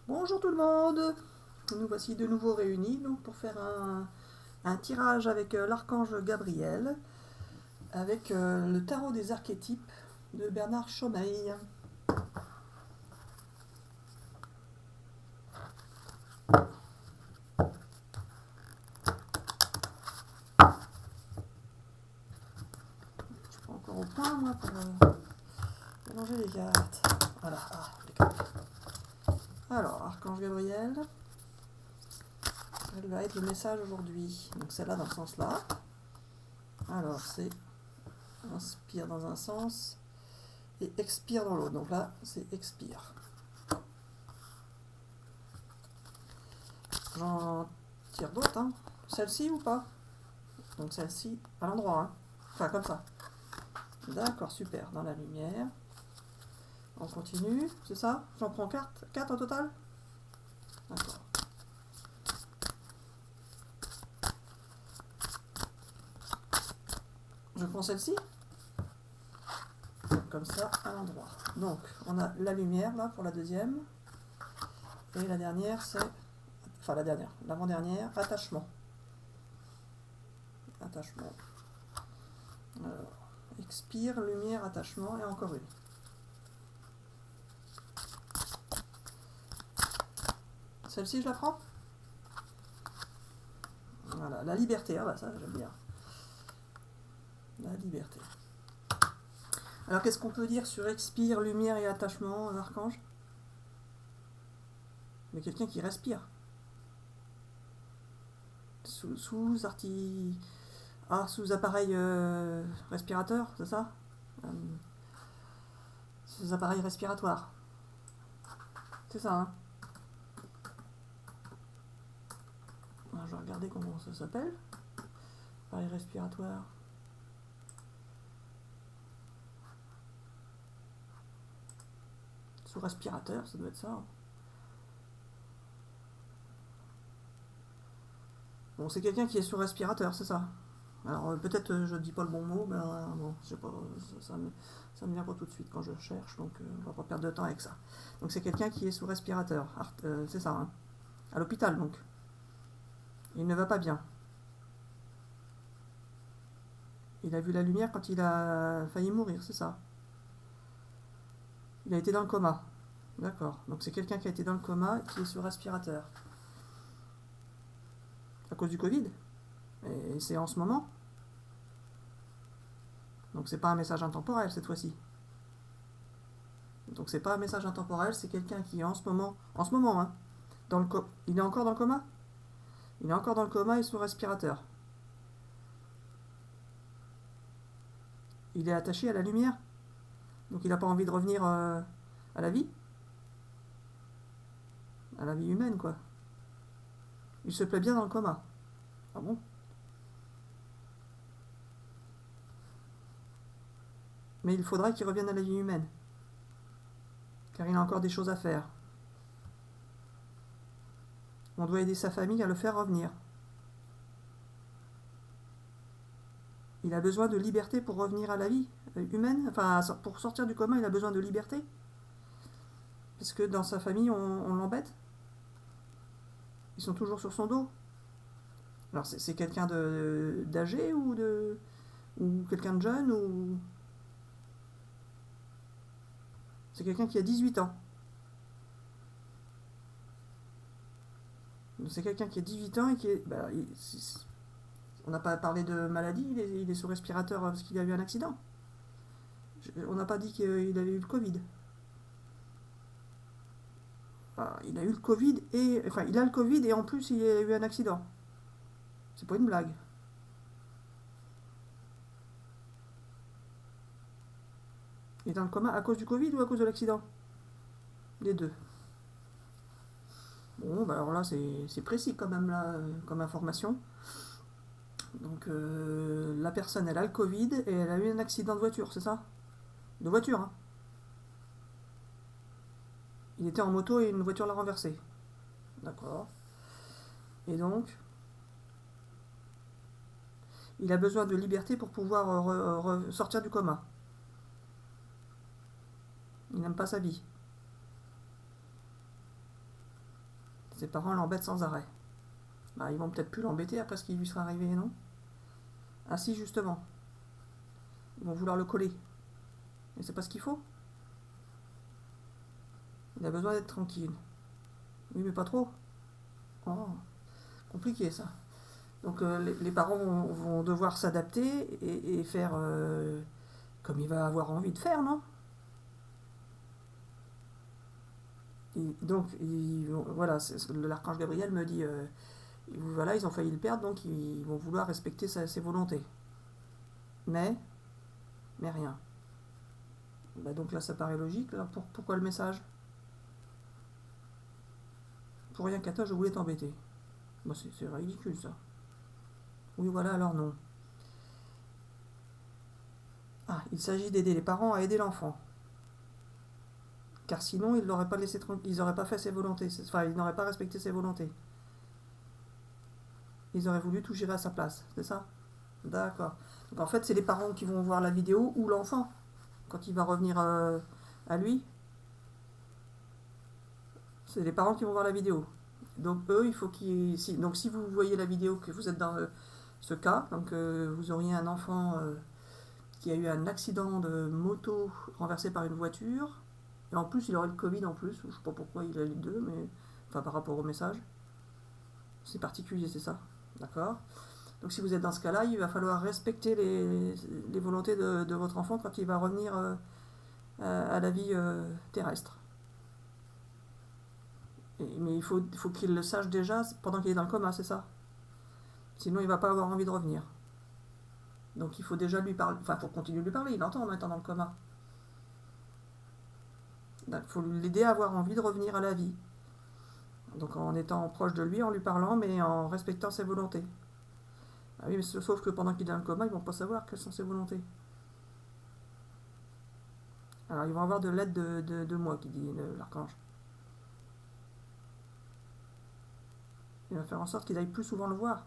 Bonjour tout le monde. Nous voici de nouveau réunis donc, pour faire un tirage avec l'archange Gabriel, avec le tarot des archétypes de Bernard Chomeil. Je prends encore au point moi pour mélanger les cartes. Voilà, alors, archange Gabriel, quel va être le message aujourd'hui? Donc celle-là dans ce sens-là. Alors c'est inspire dans un sens et expire dans l'autre. Donc là c'est expire. J'en tire d'autres, hein. Celle-ci ou pas? Donc celle-ci à l'endroit, hein. Enfin comme ça. D'accord, super, dans la lumière. On continue, c'est ça? J'en prends 4 au total? D'accord. Je prends celle-ci, comme ça, à l'endroit. Donc, on a la lumière, là, pour la deuxième. Et la dernière, c'est... Enfin, la dernière, l'avant-dernière, attachement. Attachement. Alors, expire, lumière, attachement, et encore une. Celle-ci, je la prends? Voilà, la liberté, ah bah ça, j'aime bien. La liberté. Alors, qu'est-ce qu'on peut dire sur expire, lumière et attachement, l'archange? Mais quelqu'un qui respire. Sous appareil respirateur, c'est ça? euh, Sous appareil respiratoire. C'est ça, hein? Alors, je vais regarder comment ça s'appelle. Appareil respiratoire. Sous respirateur, ça doit être ça. Bon, c'est quelqu'un qui est sous respirateur, c'est ça. Alors peut-être je dis pas le bon mot, mais bon, je sais pas, ça me vient pas tout de suite quand je cherche, donc on va pas perdre de temps avec ça. Donc c'est quelqu'un qui est sous respirateur, c'est ça, hein. À l'hôpital donc. Il ne va pas bien. Il a vu la lumière quand il a failli mourir, c'est ça. Il a été dans le coma. D'accord. Donc c'est quelqu'un qui a été dans le coma et qui est sous respirateur. À cause du Covid. Et c'est en ce moment. Donc c'est pas un message intemporel cette fois-ci. Donc c'est pas un message intemporel, c'est quelqu'un qui est en ce moment, hein, il est encore dans le coma. Il est encore dans le coma et sous respirateur. Il est attaché à la lumière. Donc il n'a pas envie de revenir à la vie. À la vie humaine, quoi. Il se plaît bien dans le coma. Ah bon? Mais il faudra qu'il revienne à la vie humaine. Car il a encore des choses à faire. On doit aider sa famille à le faire revenir. Il a besoin de liberté pour revenir à la vie humaine. Enfin, pour sortir du coma, il a besoin de liberté. Parce que dans sa famille, on l'embête. Ils sont toujours sur son dos. Alors c'est quelqu'un d'âgé ou quelqu'un de jeune ou c'est quelqu'un qui a 18 ans. C'est quelqu'un qui a 18 ans et qui est... on n'a pas parlé de maladie, il est sous respirateur parce qu'il a eu un accident. On n'a pas dit qu'il avait eu le Covid. Il a eu le Covid et... Enfin, il a le Covid et en plus il a eu un accident. C'est pas une blague. Il est dans le coma à cause du Covid ou à cause de l'accident? Les deux. Bon, bah alors là, c'est précis quand même, là, comme information. Donc, la personne, elle a le Covid et elle a eu un accident de voiture, c'est ça? De voiture, hein. Il était en moto et une voiture l'a renversé. D'accord. Et donc, il a besoin de liberté pour pouvoir sortir du coma. Il n'aime pas sa vie. Ses parents l'embêtent sans arrêt. Bah, ils vont peut-être plus l'embêter après ce qui lui sera arrivé, non? Ah si, justement. Ils vont vouloir le coller. Et c'est pas ce qu'il faut. Il a besoin d'être tranquille. Oui, mais pas trop. Oh, compliqué ça. Donc les parents vont devoir s'adapter et faire comme il va avoir envie de faire, non? Et donc, voilà, l'archange Gabriel me dit, voilà, ils ont failli le perdre, donc ils vont vouloir respecter ses volontés. Mais rien. Bah donc là, ça paraît logique. Alors pourquoi le message? Pour rien, Kata, je voulais t'embêter. Bah, c'est ridicule, ça. Oui, voilà, alors non. Ah, il s'agit d'aider les parents à aider l'enfant. Car sinon, ils n'auraient pas laissé ils n'auraient pas fait ses volontés. Enfin, ils n'auraient pas respecté ses volontés. Ils auraient voulu tout gérer à sa place, c'est ça? D'accord. Donc en fait, c'est les parents qui vont voir la vidéo ou l'enfant, quand il va revenir à lui. C'est les parents qui vont voir la vidéo. Donc eux, il faut qu'ils... donc si vous voyez la vidéo, que vous êtes dans ce cas, donc vous auriez un enfant qui a eu un accident de moto renversé par une voiture, et en plus il aurait le Covid en plus, je sais pas pourquoi il a les deux, mais enfin par rapport au message. C'est particulier, c'est ça? D'accord. Donc si vous êtes dans ce cas-là, il va falloir respecter les volontés de votre enfant quand il va revenir à la vie terrestre. Mais il faut qu'il le sache déjà pendant qu'il est dans le coma, c'est ça? Sinon il va pas avoir envie de revenir. Donc il faut déjà lui parler, enfin il faut continuer de lui parler, il entend en étant dans le coma. Il faut l'aider à avoir envie de revenir à la vie. Donc en étant proche de lui, en lui parlant, mais en respectant ses volontés. Ah oui, mais sauf que pendant qu'il est dans le coma, ils vont pas savoir quelles sont ses volontés. Alors ils vont avoir de l'aide de moi, qui dit l'archange. Il va faire en sorte qu'ils aillent plus souvent le voir.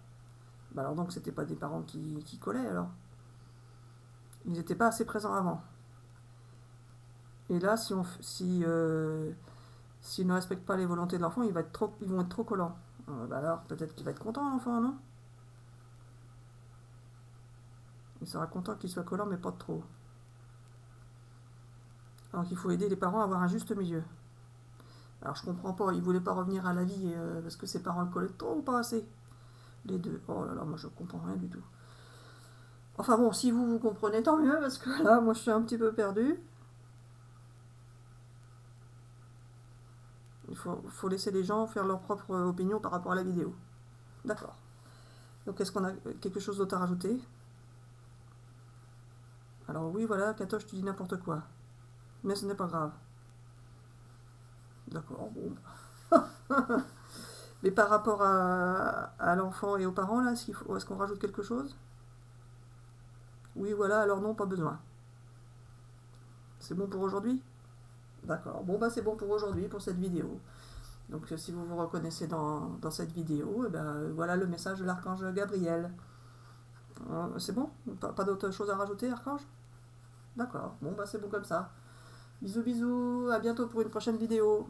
Bah alors donc c'était pas des parents qui collaient alors. Ils n'étaient pas assez présents avant. Et là, s'ils ne respectent pas les volontés de l'enfant, ils vont être trop collants. Bah alors peut-être qu'il va être content l'enfant, non? Il sera content qu'il soit collant, mais pas trop. Donc il faut aider les parents à avoir un juste milieu. Alors je comprends pas, il voulait pas revenir à la vie parce que ses parents le collaient trop ou pas assez? Les deux. Oh là là, moi je comprends rien du tout. Enfin bon, si vous comprenez, tant mieux, parce que là, moi je suis un petit peu perdu. Il faut laisser les gens faire leur propre opinion par rapport à la vidéo. D'accord. Donc est-ce qu'on a quelque chose d'autre à rajouter? Alors oui, voilà, Katoche, tu dis n'importe quoi. Mais ce n'est pas grave. D'accord, bon. Mais par rapport à l'enfant et aux parents, là, est-ce qu'on rajoute quelque chose? Oui, voilà, alors non, pas besoin. C'est bon pour aujourd'hui? D'accord. Bon, bah c'est bon pour aujourd'hui, pour cette vidéo. Donc si vous vous reconnaissez dans cette vidéo, voilà le message de l'archange Gabriel. C'est bon? Pas d'autre chose à rajouter, archange? D'accord. Bon, bah c'est bon comme ça. Bisous, bisous. À bientôt pour une prochaine vidéo.